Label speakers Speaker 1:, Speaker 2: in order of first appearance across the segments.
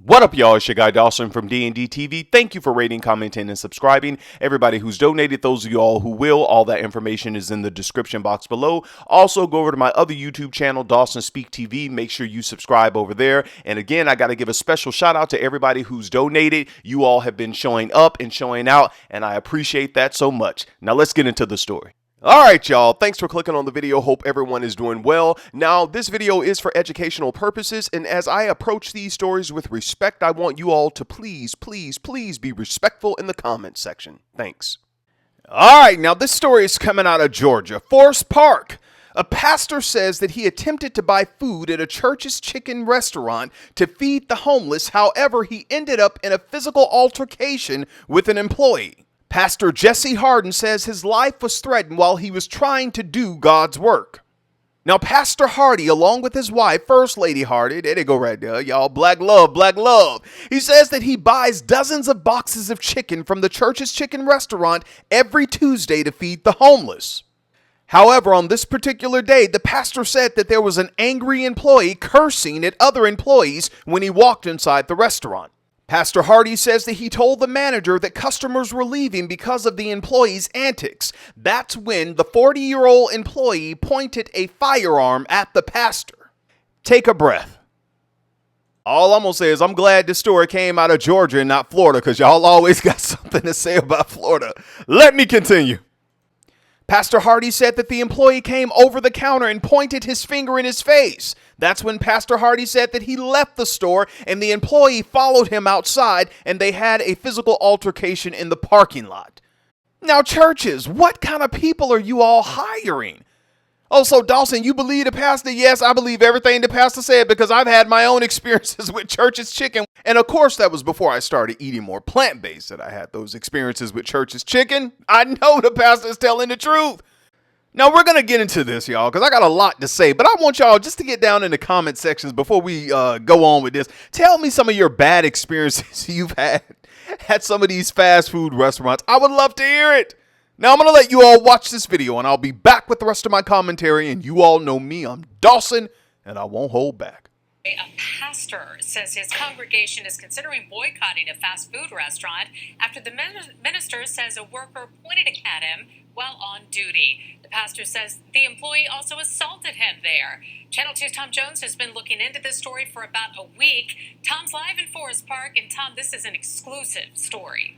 Speaker 1: What up, y'all? It's your guy Dawson from D&D TV. Thank you for rating, commenting, and subscribing. Everybody who's donated, those of y'all who will, all that information is in the description box below. Also, go over to my other YouTube channel, Dawson Speaks TV. Make sure you subscribe over there. And again, I got to give a special shout out to everybody who's donated. You all have been showing up and showing out, and I appreciate that so much. Now, let's get into the story. Alright y'all, thanks for clicking on the video. Hope everyone is doing well. Now, this video is for educational purposes, and as I approach these stories with respect, I want you all to please be respectful in the comment section. Thanks. Alright, now this story is coming out of Georgia. Forest Park. A pastor says that he attempted to buy food at a church's chicken restaurant to feed the homeless. However, he ended up in a physical altercation with an employee. Pastor Jesse Harden says his life was threatened while he was trying to do God's work. Now, Pastor Hardy, along with his wife, First Lady Hardy, there they go right there, y'all, black love, black love. He says that he buys dozens of boxes of chicken from the church's chicken restaurant every Tuesday to feed the homeless. However, on this particular day, the pastor said that there was an angry employee cursing at other employees when he walked inside the restaurant. Pastor Hardy says that he told the manager that customers were leaving because of the employee's antics. That's when the 40-year-old employee pointed a firearm at the pastor. Take a breath. All I'm going to say is I'm glad this story came out of Georgia and not Florida, because y'all always got something to say about Florida. Let me continue. Pastor Hardy said that the employee came over the counter and pointed his finger in his face. That's when Pastor Hardy said that he left the store and the employee followed him outside and they had a physical altercation in the parking lot. Now, churches, what kind of people are you all hiring? Oh, so Dawson, you believe the pastor? Yes, I believe everything the pastor said because I've had my own experiences with church's chicken. And of course, that was before I started eating more plant-based that I had those experiences with church's chicken. I know the pastor's telling the truth. Now, we're going to get into this, y'all, because I got a lot to say. But I want y'all just to get down in the comment sections before we go on with this. Tell me some of your bad experiences you've had at some of these fast food restaurants. I would love to hear it. Now, I'm going to let you all watch this video, and I'll be back with the rest of my commentary. And you all know me. I'm Dawson, and I won't hold back.
Speaker 2: A pastor says his congregation is considering boycotting a fast food restaurant after the minister says a worker pointed at him while on duty. The pastor says the employee also assaulted him there. Channel 2's Tom Jones has been looking into this story for about a week. Tom's live in Forest Park, and Tom, this is an exclusive story.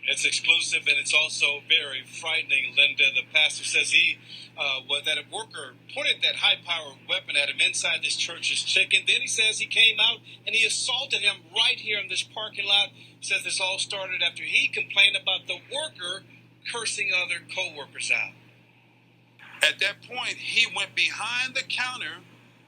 Speaker 3: It's exclusive, and it's also very frightening, Linda. The pastor says that a worker pointed that high-powered weapon at him inside this church's chicken. Then he says he came out and he assaulted him right here in this parking lot. He says this all started after he complained about the worker cursing other co-workers out.
Speaker 4: At that point, he went behind the counter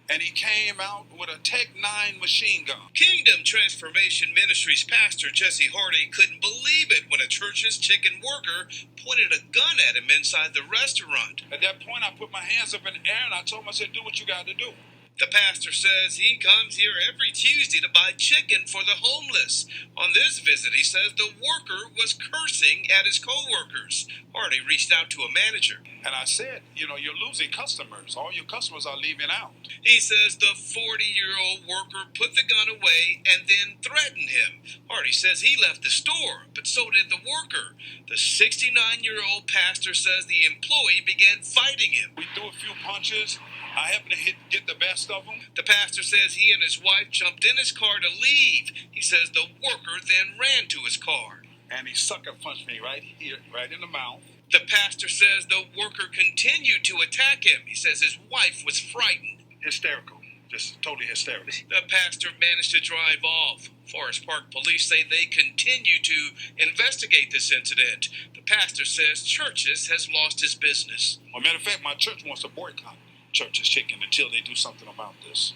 Speaker 4: and he came out with a Tech 9 machine gun.
Speaker 3: Kingdom Transformation Ministries pastor Jesse Hardy couldn't believe it when a church's chicken worker pointed a gun at him inside the restaurant.
Speaker 4: At that point, I put my hands up in the air and I told him, I said, do what you got to do.
Speaker 3: The pastor says he comes here every Tuesday to buy chicken for the homeless. On this visit, he says the worker was cursing at his co-workers. Hardy reached out to a manager.
Speaker 4: And I said, you're losing customers. All your customers are leaving out.
Speaker 3: He says the 40-year-old worker put the gun away and then threatened him. Hardy says he left the store, but so did the worker. The 69-year-old pastor says the employee began fighting him.
Speaker 4: We threw a few punches. I happened to get the best of them.
Speaker 3: The pastor says he and his wife jumped in his car to leave. He says the worker then ran to his car.
Speaker 4: And he sucker punched me right here, right in the mouth.
Speaker 3: The pastor says the worker continued to attack him. He says his wife was frightened.
Speaker 4: Hysterical. Just totally hysterical.
Speaker 3: The pastor managed to drive off. Forest Park police say they continue to investigate this incident. The pastor says Churches has lost his business.
Speaker 4: Well, matter of fact, my church wants to boycott Church's chicken until they do something about this.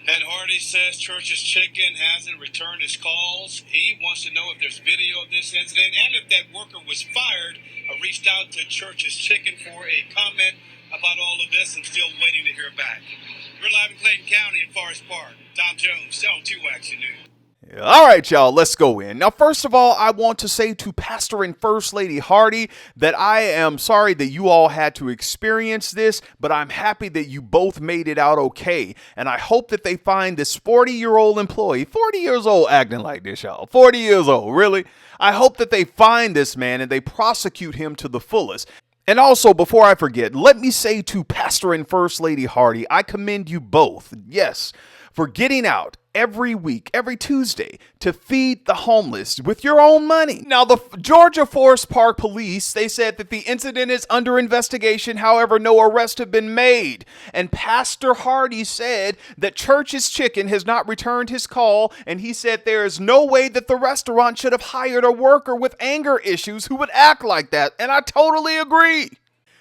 Speaker 3: And Hardy says Church's chicken hasn't returned his calls. He wants to know if there's video of this incident and if that worker was fired. I reached out to Church's chicken for a comment about all of this. I'm still waiting to hear back. We're live in Clayton County in Forest Park. Tom Jones, Channel 2 Action News.
Speaker 1: All right, y'all, let's go in. Now, first of all, I want to say to Pastor and First Lady Hardy that I am sorry that you all had to experience this, but I'm happy that you both made it out okay. And I hope that they find this 40-year-old employee, 40 years old acting like this, y'all, 40 years old, really? I hope that they find this man and they prosecute him to the fullest. And also, before I forget, let me say to Pastor and First Lady Hardy, I commend you both, yes, for getting out every week, every Tuesday, to feed the homeless with your own money. Now, the Georgia Forest Park Police, they said that the incident is under investigation. However, no arrests have been made. And Pastor Hardy said that Church's Chicken has not returned his call, and he said there is no way that the restaurant should have hired a worker with anger issues who would act like that. And I totally agree.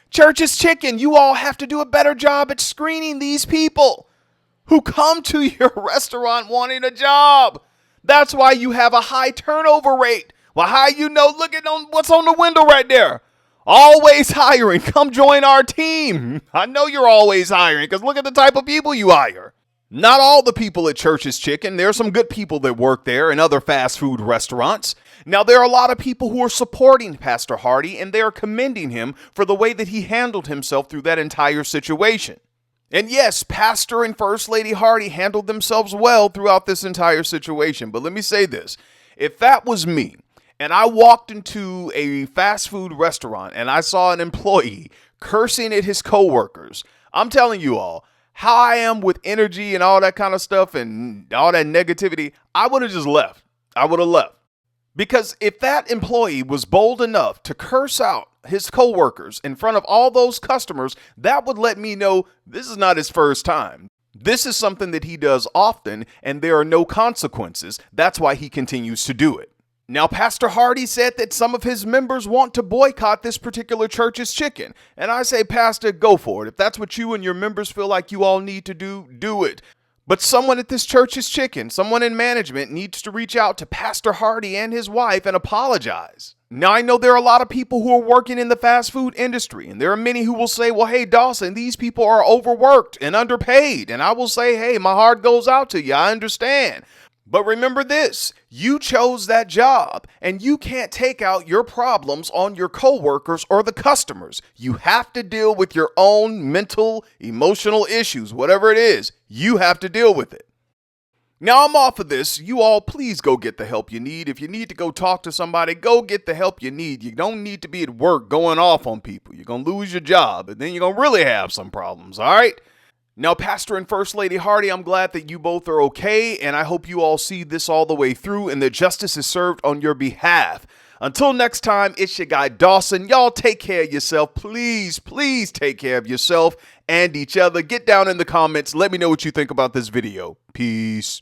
Speaker 1: Church's Chicken, you all have to do a better job at screening these people who come to your restaurant wanting a job. That's why you have a high turnover rate. Well, how you know? Look at what's on the window right there. Always hiring. Come join our team. I know you're always hiring because look at the type of people you hire. Not all the people at Church's Chicken. There are some good people that work there and other fast food restaurants. Now, there are a lot of people who are supporting Pastor Hardy, and they are commending him for the way that he handled himself through that entire situation. And yes, Pastor and First Lady Hardy handled themselves well throughout this entire situation. But let me say this. If that was me and I walked into a fast food restaurant and I saw an employee cursing at his coworkers, I'm telling you all, how I am with energy and all that kind of stuff and all that negativity, I would have just left. I would have left. Because if that employee was bold enough to curse out his coworkers in front of all those customers, that would let me know this is not his first time. This is something that he does often, and there are no consequences. That's why he continues to do it. Now, Pastor Hardy said that some of his members want to boycott this particular Church's Chicken. And I say, Pastor, go for it. If that's what you and your members feel like you all need to do, do it. But someone at this Church's Chicken, someone in management needs to reach out to Pastor Hardy and his wife and apologize. Now, I know there are a lot of people who are working in the fast food industry, and there are many who will say, well, hey, Dawson, these people are overworked and underpaid. And I will say, hey, my heart goes out to you. I understand. But remember this, you chose that job, and you can't take out your problems on your coworkers or the customers. You have to deal with your own mental, emotional issues, whatever it is. You have to deal with it. Now, I'm off of this. You all, please go get the help you need. If you need to go talk to somebody, go get the help you need. You don't need to be at work going off on people. You're going to lose your job, and then you're going to really have some problems, all right? Now, Pastor and First Lady Hardy, I'm glad that you both are okay, and I hope you all see this all the way through and that justice is served on your behalf. Until next time, it's your guy Dawson. Y'all take care of yourself. Please, please take care of yourself and each other. Get down in the comments. Let me know what you think about this video. Peace.